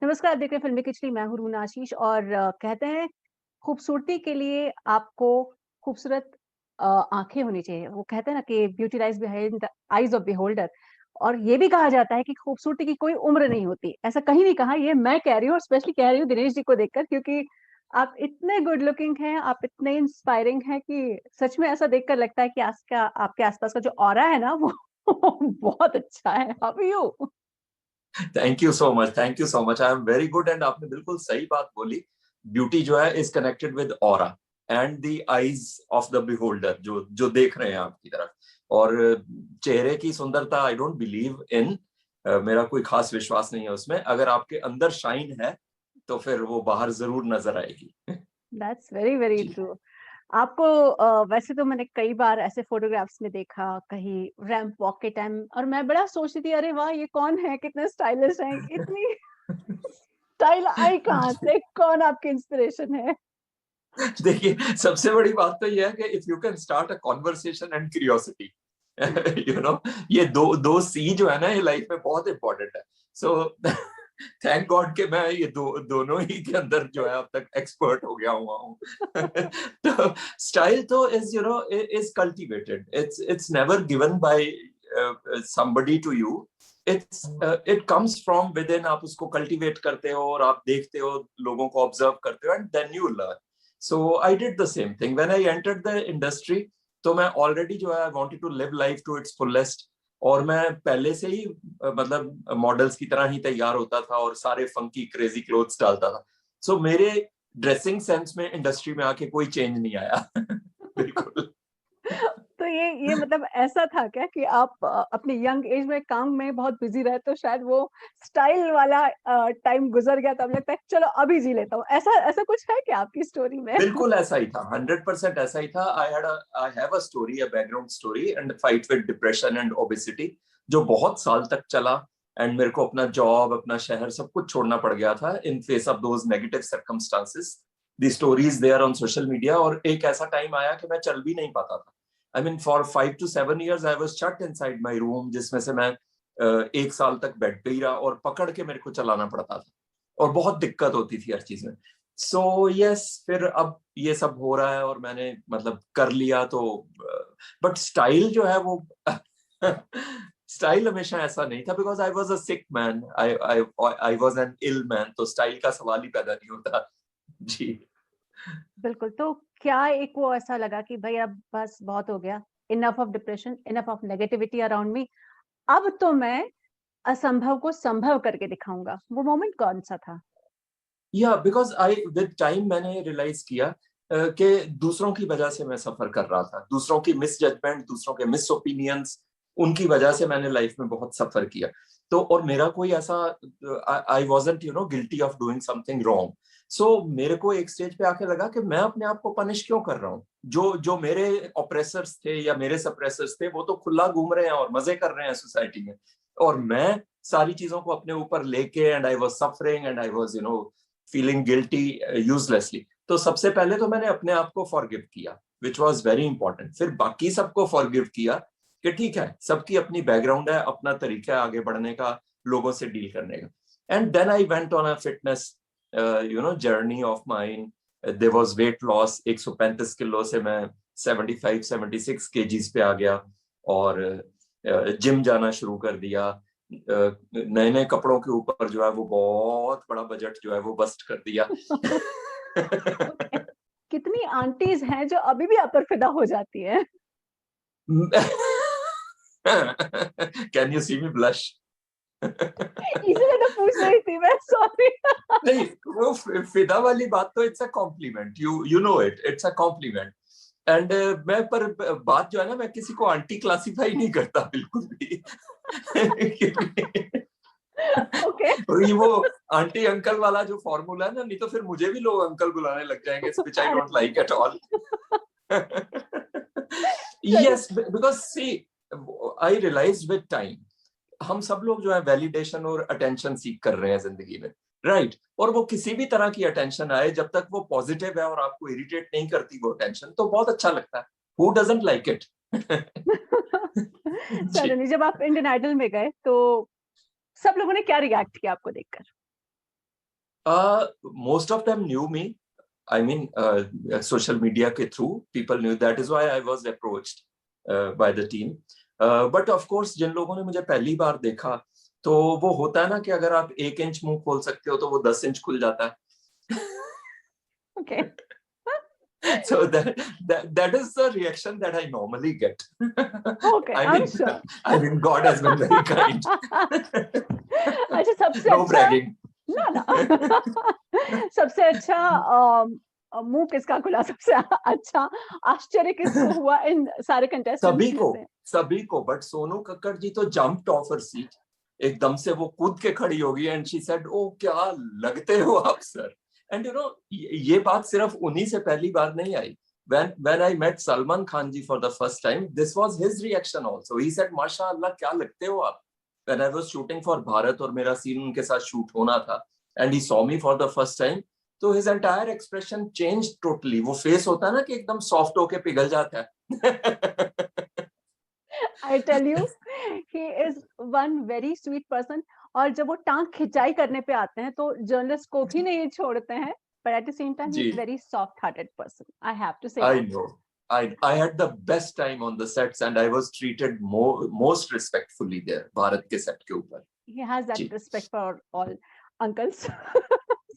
नमस्कार, आप देख रहे हैं फ़िल्मी खिचड़ी, मैं हूँ रूना आशीष और कहते हैं खूबसूरती के लिए आपको खूबसूरत आँखें होनी चाहिए। वो कहते हैं ना कि beauty lies behind the eyes of beholder और ये भी कहा जाता है कि खूबसूरती की कोई उम्र नहीं होती। ऐसा कहीं नहीं कहा, ये मैं कह रही हूँ और स्पेशली कह रही हूँ दिनेश जी को देखकर क्योंकि आप इतने गुड लुकिंग हैं, आप इतने इंस्पायरिंग हैं कि सच में ऐसा देखकर लगता है कि आज का आपके आस-पास का जो ऑरा है ना वो बहुत अच्छा है। How are you? Thank you so much, thank you so much. I am very good and आपने बिल्कुल सही बात बोली। ब्यूटी जो है is connected with aura and the eyes of the beholder, जो जो देख रहे हैं आपकी तरफ। और चेहरे की सुंदरता आई डोंट बिलीव इन, मेरा कोई खास विश्वास नहीं है उसमें। अगर आपके अंदर शाइन है तो फिर वो बाहर जरूर नजर आएगी। दैट्स वेरी, वेरी जी। ट्रू। आपको वैसे तो मैंने कई बार ऐसे फ़ोटोग्राफ्स में देखा, कहीं रैंप वॉक के टाइम और मैं बड़ा सोचती थी, "अरे वाह! ये कौन है? कितने स्टाइलिश हैं।" इतनी स्टाइल आई कहाँ से? कौन आपकी इंस्पिरेशन है? देखिए, सबसे बड़ी बात तो ये है कि if you can start a conversation and curiosity, you know, ये दो दो सी जो है ना, ये लाइफ में बहुत इंपॉर्टेंट है। सो थैंक गॉड कि मैं ये दोनों ही के अंदर जो है अब तक एक्सपर्ट हो गया हुआ हूँ। तो स्टाइल तो is, you know, is cultivated, it's never given by somebody to you. It comes from within. आप उसको कल्टीवेट करते हो और आप देखते हो, लोगों को ऑब्जर्व करते हो, and then you learn. So I did the same thing when I entered the industry. तो मैं ऑलरेडी जो है I wanted to live life to its fullest, और मैं पहले से ही मतलब मॉडल्स की तरह ही तैयार होता था और सारे फंकी क्रेजी क्लोथ्स डालता था। सो मेरे ड्रेसिंग सेंस में इंडस्ट्री में आके कोई चेंज नहीं आया। बिल्कुल। तो ये मतलब ऐसा था क्या कि आप अपनी यंग एज में काम में बहुत बिज़ी रहे तो शायद वो स्टाइल वाला टाइम गुज़र गया तब लगता है चलो अभी जी लेता हूँ। ऐसा ऐसा कुछ है क्या आपकी स्टोरी में? बिल्कुल ऐसा ही था, 100% ऐसा ही था। I have a story, a background story and fight with depression and obesity, जो बहुत साल तक चला। एंड मेरे को अपना जॉब, अपना शहर, सब कुछ छोड़ना पड़ गया था in face of those negative circumstances. The stories there on social media. और एक ऐसा टाइम आया कि मैं चल भी नहीं पाता था। I mean for 5 to 7 years I was shut inside my room, जिसमें से मैं 1 साल तक बेड पे ही रहा और पकड़ के मेरे को चलाना पड़ता था, और बहुत दिक्कत होती थी हर चीज में। सो यस, फिर अब ये सब हो रहा है और मैंने मतलब कर लिया तो। बट स्टाइल जो है वो स्टाइल हमेशा ऐसा नहीं था, because I was a sick man, I I I was an ill man, तो स्टाइल का सवाल ही पैदा नहीं होता। जी। बिल्कुल, तो क्या एक वो ऐसा लगा कि भई अब बस बहुत हो गया, enough of depression, enough of negativity around me, अब तो मैं असंभव को संभव करके दिखाऊँगा। वो मोमेंट कौन-सा था? या बिकॉज आई विद टाइम मैंने रियलाइज किया कि दूसरों की वजह से मैं सफर कर रहा था, दूसरों की मिस जजमेंट, दूसरों के मिस ओपिनियंस, उनकी वजह से मैंने लाइफ में बहुत सफर किया। तो और मेरा कोई ऐसा, I wasn't, you know, guilty of doing something wrong. So मेरे को एक स्टेज पे आके लगा कि मैं अपने आप को पनिश क्यों कर रहा हूँ। जो जो मेरे ऑप्रेसर्स थे या मेरे सप्रेसर्स थे, वो तो खुला घूम रहे हैं और मजे कर रहे हैं सोसाइटी में, और मैं सारी चीजों को अपने ऊपर लेके, and I was suffering and I was, you know, feeling guilty uselessly. तो सबसे पहले तो मैंने अपने आप को फॉरगिव किया, विच वॉज वेरी इंपॉर्टेंट। फिर बाकी सबको फॉरगिव किया कि ठीक है, सबकी अपनी बैकग्राउंड है, अपना तरीका है आगे बढ़ने का, लोगों से डील करने का। And then I went on a fitness, you know, journey of mine. There was weight loss, 135 kilo से मैं 75-76 केजीज पे आ गया, और जिम जाना शुरू कर दिया। नए नए कपड़ों के ऊपर जो है वो बहुत बड़ा बजट जो है वो बस्ट कर दिया। ओके, कितनी आंटीज़ हैं जो अभी भी आप पर फिदा हो जाती हैं? Can you see me blush? इसीलिए तो पूछ रही थी मैं, सॉरी। नहीं, वो फिदा वाली बात तो it's a compliment, you know it, it's a compliment. And मैं पर बात जो है ना, मैं किसी को आंटी क्लासिफाई नहीं करता बिल्कुल भी। क्योंकि ओके। और ये वो आंटी अंकल वाला जो फॉर्मूला है ना, नहीं तो फिर मुझे भी लोग अंकल बुलाने लग जाएंगे, व्हिच आई अरे! Don't like at all. चलिए। Yes, because see, I realise with time, हम सब लोग जो है वैलिडेशन और अटेंशन सीख कर रहे हैं जिंदगी में, राइट right? और वो किसी भी तरह की अटेंशन आए, जब तक वो पॉजिटिव है और आपको इरिटेट नहीं करती वो अटेंशन, तो बहुत अच्छा लगता है। Who doesn't like it? जी। सडनली जब आप इंडियन आइडल में गए तो सब लोगों ने क्या रिएक्ट किया आपको देखकर? Most of them knew me. I mean, social media ke through, people knew. That is why I was approached by the team. But of course, जिन लोगों ने मुझे पहली बार देखा, तो वो होता है ना कि अगर आप 1 इंच मुंह खोल सकते हो, तो वो 10 इंच खुल जाता है. Okay. So that is the reaction that I normally get. Okay, I'm sure. I mean, God has been very kind. अच्छा, सबसे No अच्छा bragging. ना सबसे अच्छा मुंह किसका खुला, सबसे अच्छा आश्चर्य किसको हुआ इन सारे कंटेस्टेंट्स में से? सभी को. बट सोनू कक्कड़ जी तो जंप्ड ऑफ हर सीट. एकदम से वो कूद के खड़ी होगी एंड शी सेड, ओ क्या लगते हो आप सर. एंड यू नो, ये बात सिर्फ उन्हीं से पहली बार नहीं आई. when I met Salman Khan ji for the first time, this was his reaction also. He said, माशाअल्लाह क्या लगते हो आप. When I was shooting for Bharat और मेरा सीन उनके साथ शूट होना था, and he saw me for the first time, तो his entire expression changed totally. वो फेस होता है ना कि एकदम सॉफ्ट होके पिघल जाता है. I tell you, he is one very sweet person. और जब वो टांग खिंचाई करने पे आते हैं तो जर्नलिस्ट को भी नहीं छोड़ते हैं. But at the same time, he's very soft-hearted person. I have to say I that. know. I had the best time on the sets and I was treated most respectfully there, Bharat के set के ऊपर. He has that respect for all uncles.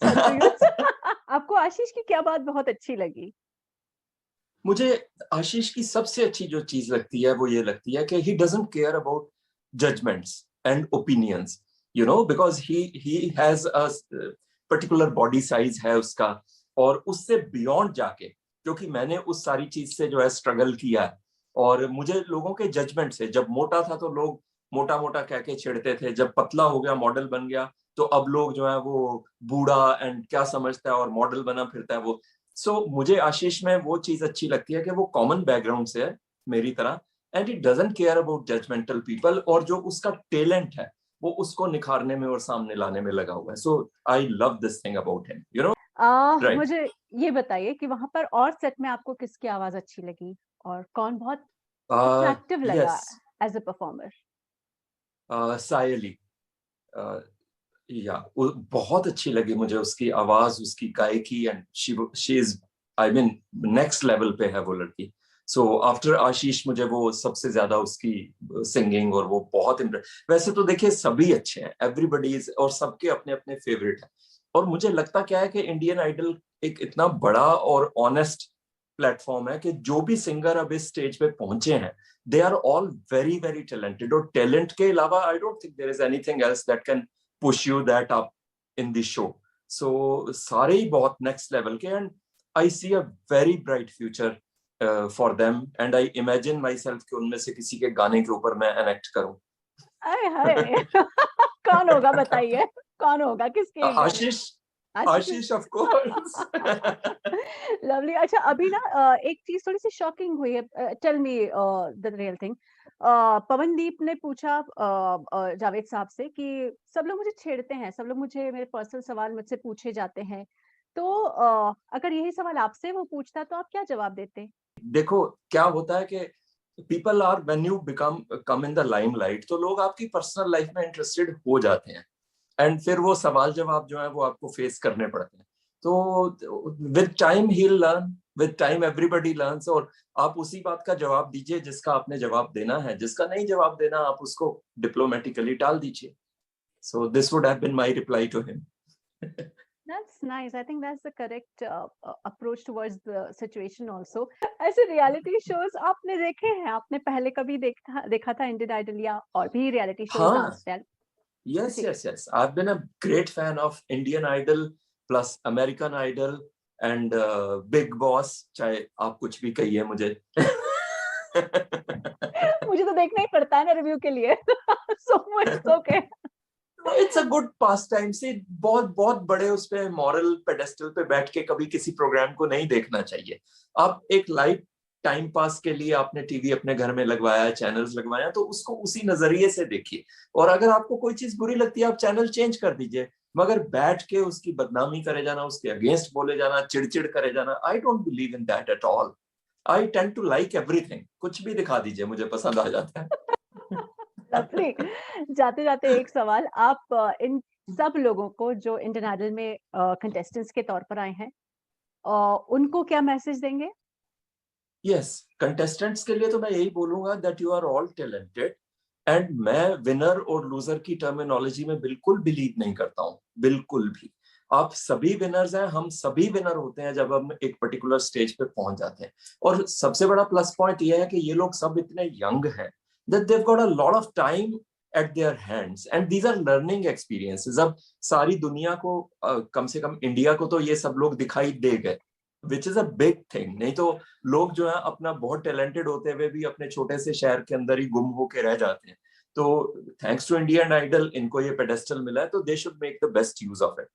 Such to use. आपको आशीष की क्या बात बहुत अच्छी लगी? मुझे आशीष की सबसे अच्छी जो चीज लगती है वो ये लगती है कि he doesn't care about judgments and opinions, you know, because he has a particular body size है उसका, और उससे beyond जाके, क्योंकि मैंने उस सारी चीज से जो है स्ट्रगल किया है, और मुझे लोगों के जजमेंट से, जब मोटा था तो लोग मोटा मोटा कह के छेड़ते थे, जब पतला हो गया, मॉडल बन गया, तो अब लोग जो है वो बूढ़ा एंड क्या समझता है और मॉडल बना फिरता है वो. मुझे आशीष में वो चीज अच्छी लगती है कि वो कॉमन बैकग्राउंड से है मेरी तरह, and it doesn't care about judgmental people, और जो उसका टैलेंट है वो उसको निखारने में और सामने लाने में लगा हुआ है. So I love this thing about him, you know. Right. मुझे ये बताइए कि वहां पर और सेट में आपको किसकी आवाज अच्छी लगी और कौन बहुत अट्रैक्टिव लगा एज अ परफॉर्मर? सायली, या बहुत अच्छी लगी मुझे उसकी आवाज, उसकी गायकी, and she is, I mean, next level पे है वो लड़की. सो आफ्टर आशीष मुझे वो सबसे ज्यादा उसकी सिंगिंग और वो बहुत वैसे तो देखिए सभी अच्छे हैं, एवरीबडी इज, और सबके अपने अपने फेवरेट हैं. और मुझे लगता क्या है कि इंडियन आइडल एक इतना बड़ा और ऑनेस्ट प्लेटफॉर्म है कि जो भी सिंगर अब इस स्टेज पे पहुंचे हैं, they are all very very talented, और टैलेंट के अलावा I don't think there is anything else that can push you that up in the show. So सारे ही बहुत next level के, and I see a very bright future for them, and I imagine myself कि उनमें से किसी के गाने के ऊपर मैं enact करूं. आए हाय. कौन होगा बताइए, कौन होगा, किसके? आशीष. आशीष of course. लवली. अच्छा, अभी ना एक चीज थोड़ी सी शॉकिंग हुई है. Tell me the real thing. Pawandeep ने पूछा जावेद साहब से कि सब लोग मुझे छेड़ते हैं, सब लोग मुझे, मेरे पर्सनल सवाल मुझसे पूछे जाते हैं, तो अगर यही सवाल आपसे वो पूछता तो आप क्या जवाब देते? देखो क्या होता है कि people are, when you come in the limelight, तो लोग आपकी पर्सनल लाइफ में इंटरेस्टेड हो जाते हैं, एंड फिर वो सवाल जवाब जो है वो आपको फेस करने पड़ते हैं. तो with time he will learn, with time everybody learns, और आप उसी बात का जवाब दीजिए जिसका आपने जवाब देना है. जिसका नहीं जवाब देना, आप उसको डिप्लोमेटिकली टाल दीजिए. So this would have been my reply to him. That's nice. I think that's the correct approach towards the situation also. ऐसे रियलिटी शोज आपने देखे हैं? आपने पहले कभी देखा था इंडियन आइडल या और भी रियलिटी शोज? हाँ. Yes. I've been a great fan of Indian Idol plus American Idol and Big Boss. चाहे आप कुछ भी कहिए मुझे. मुझे तो देखना ही पड़ता है ना रिव्यू के लिए. So it's okay. It's a good pastime. See, बहुत बड़े उस पे मॉरल पेडेस्टल पे बैठ के कभी किसी प्रोग्राम को नहीं देखना चाहिए. आप एक लाइव टाइम पास के लिए आपने टीवी अपने घर में लगवाया, चैनल्स लगवाया, तो उसको उसी नजरिए से देखिए. और अगर आपको कोई चीज बुरी लगती है, आप चैनल चेंज कर दीजिए. मगर बैठ के उसकी बदनामी करे जाना, उसके अगेंस्ट बोले जाना, चिड़चिड़ करे जाना, I don't believe in that at all. I tend to like everything. कुछ भी दिखा दीजिए, मुझे पसंद आ जाता है. लवली. जाते जाते एक सवाल, आप इन सब लोगों को जो इंडियन आइडल में कंटेस्टेंट्स के तौर पर आए हैं, उनको क्या मैसेज देंगे? यस, कंटेस्टेंट्स के लिए तो मैं यही बोलूंगा that you are all talented, and मैं विनर और लूजर की टर्मिनोलॉजी में बिल्कुल बिलीव नहीं करता हूँ, बिल्कुल भी। आप सभी विनर्स हैं, हम सभी विनर होते हैं जब हम एक पर्टिकुलर स्टेज पे पहुंच जाते हैं। और सबसे बड़ा प्लस पॉइंट ये है कि ये लोग सब इतने यंग हैं that they got a lot of time at their hands, and these are learning experiences. अब सारी दुनिया को कम से कम इंडिया को तो ये सब लोग दिखाई दे गए, which is a big thing. नहीं तो लोग जो है अपना बहुत टैलेंटेड होते हुए भी अपने छोटे से शहर के अंदर ही गुम होके रह जाते हैं। तो थैंक्स टू इंडियन आइडल इनको ये पेडेस्टल मिला है, तो they should make the best use of it.